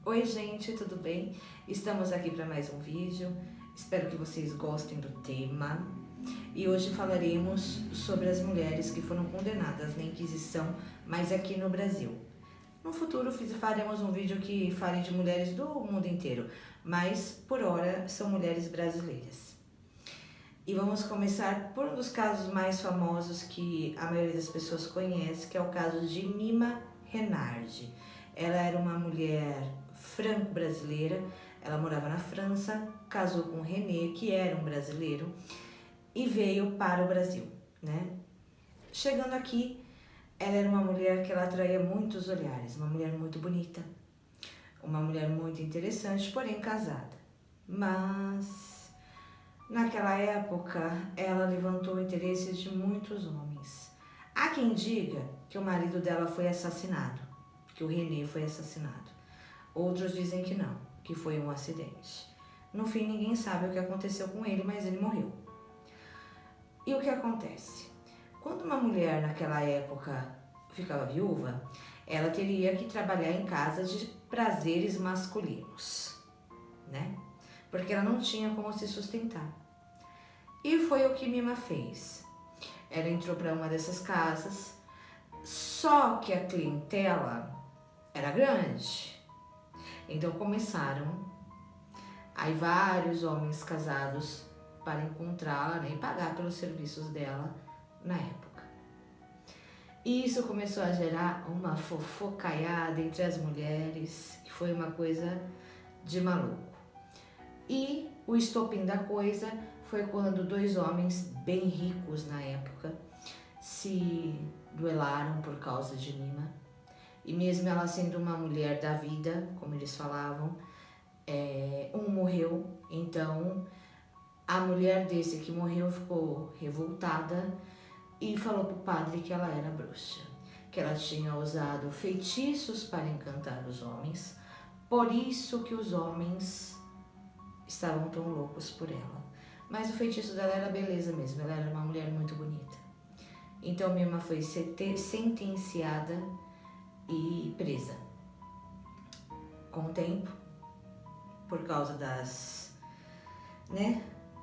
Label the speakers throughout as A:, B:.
A: Oi gente, tudo bem? Estamos aqui para mais um vídeo, espero que vocês gostem do tema. E hoje falaremos sobre as mulheres que foram condenadas na Inquisição, mas aqui no Brasil. No futuro faremos um vídeo que fale de mulheres do mundo inteiro, mas por hora são mulheres brasileiras. E vamos começar por um dos casos mais famosos que a maioria das pessoas conhece, que é o caso de Mima Renardi. Ela era uma mulher franco-brasileira, ela morava na França, casou com René, que era um brasileiro, e veio para o Brasil, né? Chegando aqui, ela era uma mulher que ela atraía muitos olhares, uma mulher muito bonita, uma mulher muito interessante, porém casada. Mas naquela época, ela levantou o interesse de muitos homens. Há quem diga que o marido dela foi assassinado, que o René foi assassinado. Outros dizem que não, que foi um acidente. No fim, ninguém sabe o que aconteceu com ele, mas ele morreu. E o que acontece? Quando uma mulher naquela época ficava viúva, ela teria que trabalhar em casa de prazeres masculinos, né? Porque ela não tinha como se sustentar. E foi o que Mima fez. Ela entrou para uma dessas casas, só que a clientela era grande. Então começaram aí vários homens casados para encontrá-la, né, e pagar pelos serviços dela na época. E isso começou a gerar uma fofocaiada entre as mulheres, que foi uma coisa de maluco. E o estopim da coisa foi quando dois homens bem ricos na época se duelaram por causa de Mima. E mesmo ela sendo uma mulher da vida, como eles falavam, um morreu. Então a mulher desse que morreu ficou revoltada e falou pro padre que ela era bruxa, que ela tinha usado feitiços para encantar os homens, por isso que os homens estavam tão loucos por ela. Mas o feitiço dela era beleza mesmo, ela era uma mulher muito bonita. Então Mima foi sentenciada e presa. Com o tempo, por causa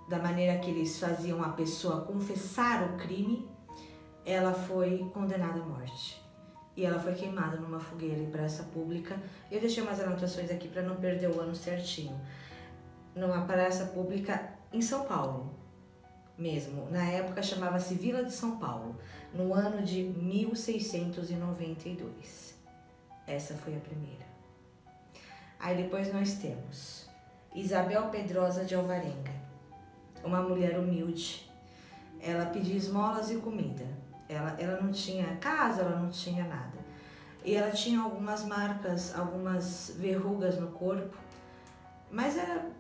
A: da maneira que eles faziam a pessoa confessar o crime, ela foi condenada à morte. E ela foi queimada numa fogueira em praça pública. Eu deixei umas anotações aqui para não perder o ano certinho. Numa praça pública em São Paulo mesmo. Na época chamava-se Vila de São Paulo, no ano de 1692. Essa foi a primeira. Aí depois nós temos Isabel Pedrosa de Alvarenga, uma mulher humilde. Ela pedia esmolas e comida. Ela não tinha casa, ela não tinha nada. E ela tinha algumas marcas, algumas verrugas no corpo, mas era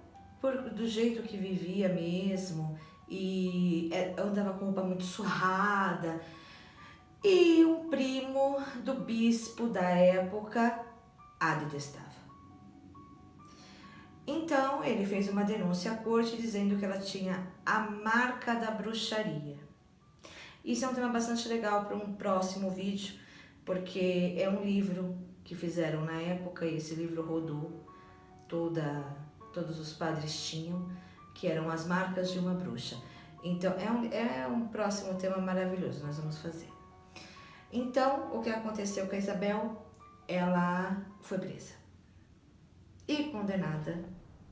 A: do jeito que vivia mesmo, e andava com roupa muito surrada. E um primo do bispo da época a detestava. Então ele fez uma denúncia à corte dizendo que ela tinha a marca da bruxaria. Isso é um tema bastante legal para um próximo vídeo, porque é um livro que fizeram na época e esse livro rodou, todos os padres tinham, que eram as marcas de uma bruxa. Então é um próximo tema maravilhoso, nós vamos fazer. Então, o que aconteceu com a Isabel? Ela foi presa e condenada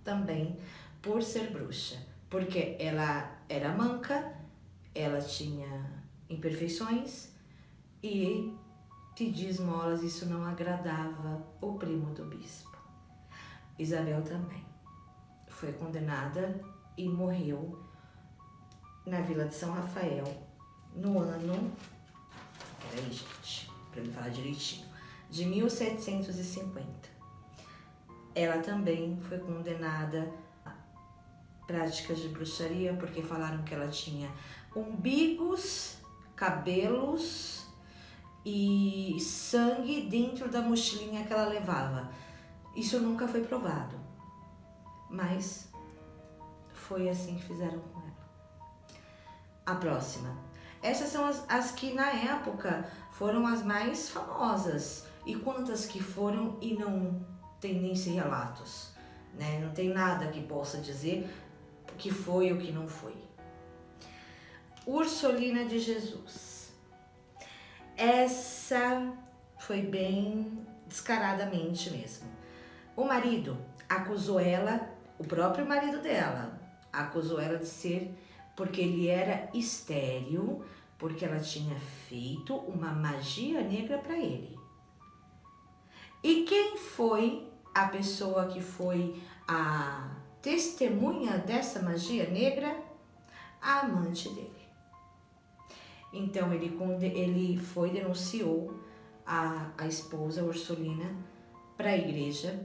A: também por ser bruxa, porque ela era manca, ela tinha imperfeições e pedir esmolas, isso não agradava o primo do bispo. Isabel também foi condenada e morreu na Vila de São Rafael no ano... Peraí, gente, para me falar direitinho. De 1750. Ela também foi condenada a práticas de bruxaria, porque falaram que ela tinha umbigos, cabelos e sangue dentro da mochilinha que ela levava. Isso nunca foi provado, mas foi assim que fizeram com ela. A próxima. Essas são as que na época foram as mais famosas. E quantas que foram e não tendência e relatos, né? Não tem nada que possa dizer o que foi ou o que não foi. Ursolina de Jesus. Essa foi bem descaradamente mesmo. O marido acusou ela, o próprio marido dela, acusou ela de ser porque ele era estéril, porque ela tinha feito uma magia negra para ele. E quem foi a pessoa que foi a testemunha dessa magia negra? A amante dele. Então ele foi, denunciou a esposa Ursolina para a igreja,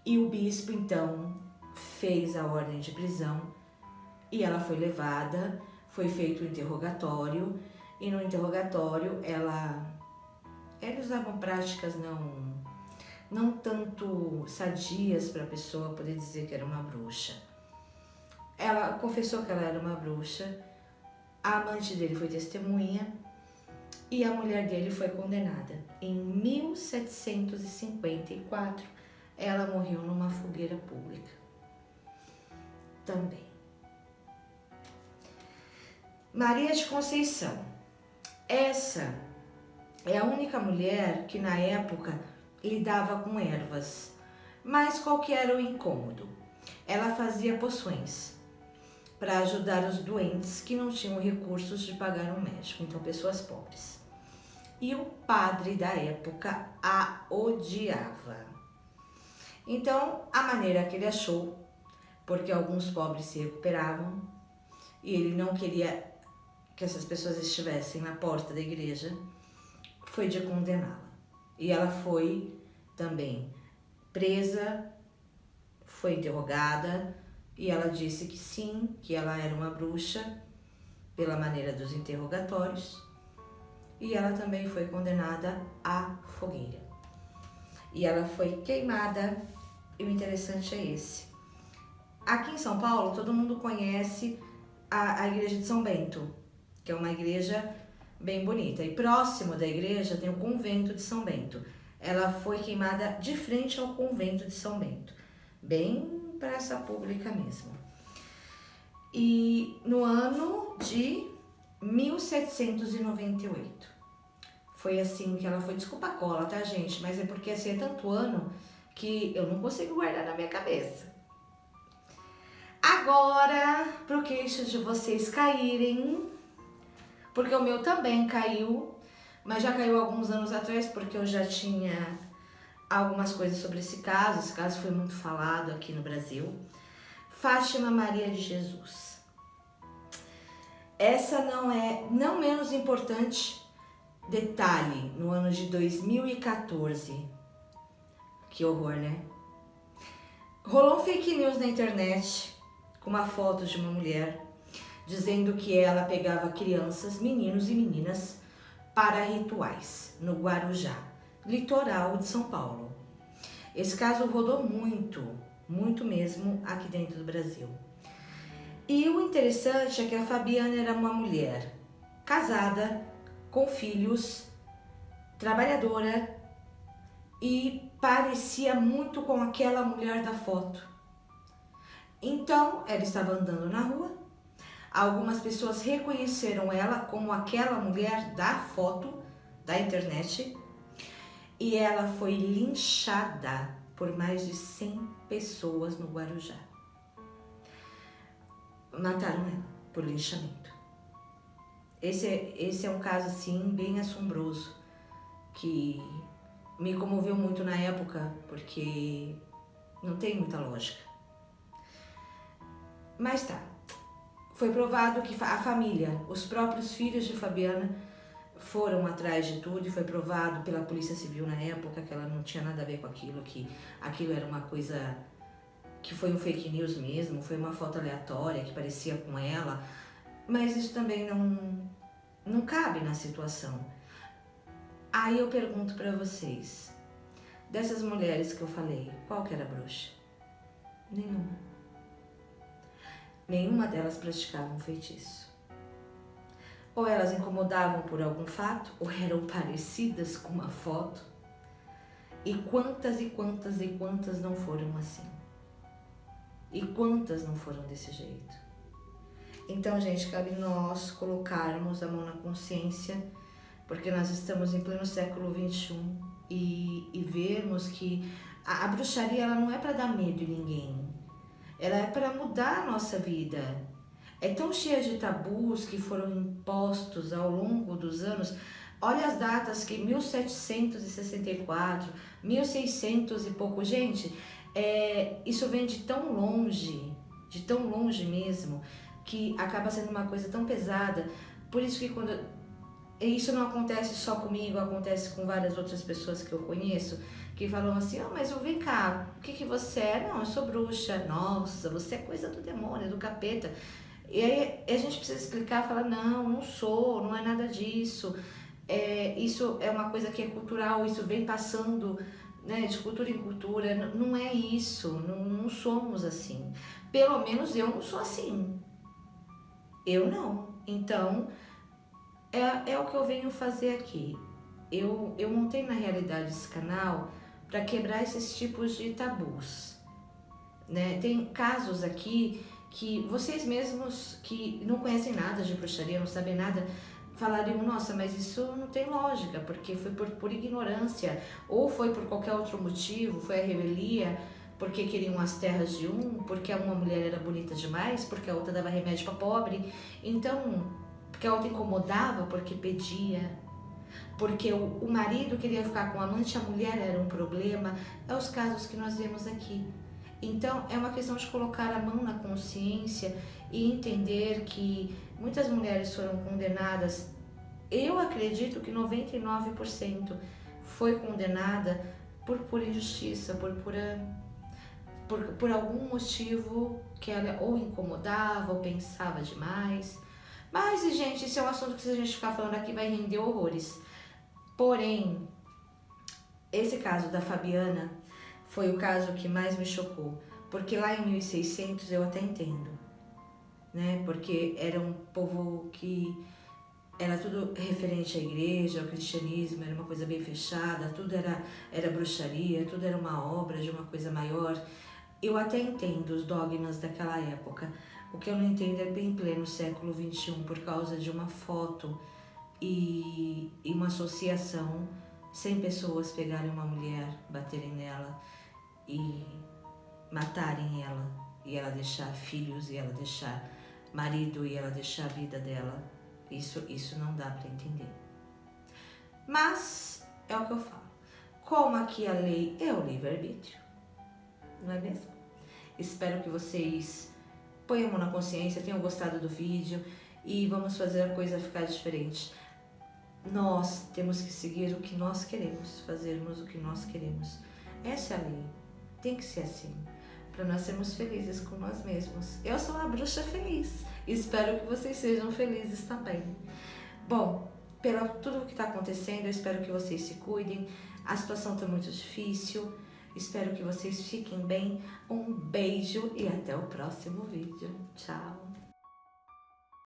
A: e o bispo então fez a ordem de prisão e ela foi levada, foi feito o interrogatório, e no interrogatório eles usavam práticas não tanto sadias para a pessoa poder dizer que era uma bruxa. Ela confessou que ela era uma bruxa, a amante dele foi testemunha e a mulher dele foi condenada. Em 1754, ela morreu numa fogueira pública. Também. Maria de Conceição. Essa é a única mulher que na época lidava com ervas. Mas qual que era o incômodo? Ela fazia poções para ajudar os doentes que não tinham recursos de pagar um médico, então pessoas pobres. E o padre da época a odiava. Então, a maneira que ele achou, porque alguns pobres se recuperavam e ele não queria que essas pessoas estivessem na porta da igreja, foi de condená-la. E ela foi também presa, foi interrogada, e ela disse que sim, que ela era uma bruxa, pela maneira dos interrogatórios, e ela também foi condenada à fogueira. E ela foi queimada, e o interessante é esse. Aqui em São Paulo, todo mundo conhece a igreja de São Bento, que é uma igreja bem bonita. E próximo da igreja tem o convento de São Bento. Ela foi queimada de frente ao convento de São Bento, bem praça pública mesmo. E no ano de 1798. Foi assim que ela foi. Desculpa a cola, tá, gente? Mas é porque assim, é tanto ano que eu não consigo guardar na minha cabeça. Agora, pro queixo de vocês caírem, porque o meu também caiu, mas já caiu alguns anos atrás, porque eu já tinha algumas coisas sobre esse caso. Esse caso foi muito falado aqui no Brasil. Fátima Maria de Jesus. Essa não menos importante. Detalhe, no ano de 2014, que horror, né? Rolou um fake news na internet com uma foto de uma mulher dizendo que ela pegava crianças, meninos e meninas para rituais no Guarujá, litoral de São Paulo. Esse caso rodou muito mesmo aqui dentro do Brasil. E o interessante é que a Fabiana era uma mulher casada, com filhos, trabalhadora, e parecia muito com aquela mulher da foto. Então, ela estava andando na rua, algumas pessoas reconheceram ela como aquela mulher da foto da internet, e ela foi linchada por mais de 100 pessoas no Guarujá. Mataram ela por linchamento. Esse é um caso, assim, bem assombroso, que me comoveu muito na época, porque não tem muita lógica. Mas tá, foi provado que a família, os próprios filhos de Fabiana foram atrás de tudo, e foi provado pela Polícia Civil na época que ela não tinha nada a ver com aquilo, que aquilo era uma coisa que foi um fake news mesmo, foi uma foto aleatória que parecia com ela. Mas isso também não cabe na situação. Aí eu pergunto pra vocês, dessas mulheres que eu falei, qual que era a bruxa? Nenhuma. Nenhuma delas praticava um feitiço. Ou elas incomodavam por algum fato, ou eram parecidas com uma foto. E quantas e quantas e quantas não foram assim? E quantas não foram desse jeito? Então, gente, cabe nós colocarmos a mão na consciência, porque nós estamos em pleno século XXI e vermos que a bruxaria ela não é para dar medo em ninguém, ela é para mudar a nossa vida. É tão cheia de tabus que foram impostos ao longo dos anos. Olha as datas que 1764, 1600 e pouco, gente, isso vem de tão longe mesmo, que acaba sendo uma coisa tão pesada. Por isso que isso não acontece só comigo, acontece com várias outras pessoas que eu conheço, que falam assim, mas vem cá, o que você é? Não, eu sou bruxa. Nossa, você é coisa do demônio, do capeta. E aí a gente precisa explicar, falar, não sou, não é nada disso. Isso é uma coisa que é cultural, isso vem passando, né, de cultura em cultura, não é isso, não somos assim. Pelo menos eu não sou assim. Eu não. Então, é o que eu venho fazer aqui. Eu montei na realidade esse canal para quebrar esses tipos de tabus, né? Tem casos aqui que vocês mesmos que não conhecem nada de bruxaria, não sabem nada, falariam, nossa, mas isso não tem lógica, porque foi por ignorância, ou foi por qualquer outro motivo, foi a revelia, porque queriam as terras de porque uma mulher era bonita demais, porque a outra dava remédio para pobre, então, porque a outra incomodava, porque pedia, porque o marido queria ficar com a amante, a mulher era um problema, é os casos que nós vemos aqui. Então, é uma questão de colocar a mão na consciência e entender que muitas mulheres foram condenadas. Eu acredito que 99% foi condenada por pura injustiça, por algum motivo que ela ou incomodava ou pensava demais. Mas, gente, esse é um assunto que se a gente ficar falando aqui vai render horrores. Porém, esse caso da Fabiana foi o caso que mais me chocou, porque lá em 1600 eu até entendo, né? Porque era um povo que era tudo referente à igreja, ao cristianismo, era uma coisa bem fechada, tudo era bruxaria, tudo era uma obra de uma coisa maior. Eu até entendo os dogmas daquela época. O que eu não entendo é bem pleno século XXI, por causa de uma foto e uma associação, 100 pessoas pegarem uma mulher, baterem nela e matarem ela, e ela deixar filhos, e ela deixar marido, e ela deixar a vida dela. Isso não dá para entender. Mas é o que eu falo. Como aqui a lei é o livre-arbítrio, não é mesmo? Espero que vocês ponham a mão na consciência, tenham gostado do vídeo e vamos fazer a coisa ficar diferente. Nós temos que seguir o que nós queremos, fazermos o que nós queremos. Essa é a lei. Tem que ser assim, para nós sermos felizes com nós mesmos. Eu sou uma bruxa feliz. Espero que vocês sejam felizes também. Bom, pelo tudo o que está acontecendo, eu espero que vocês se cuidem. A situação está muito difícil. Espero que vocês fiquem bem. Um beijo e até o próximo vídeo. Tchau!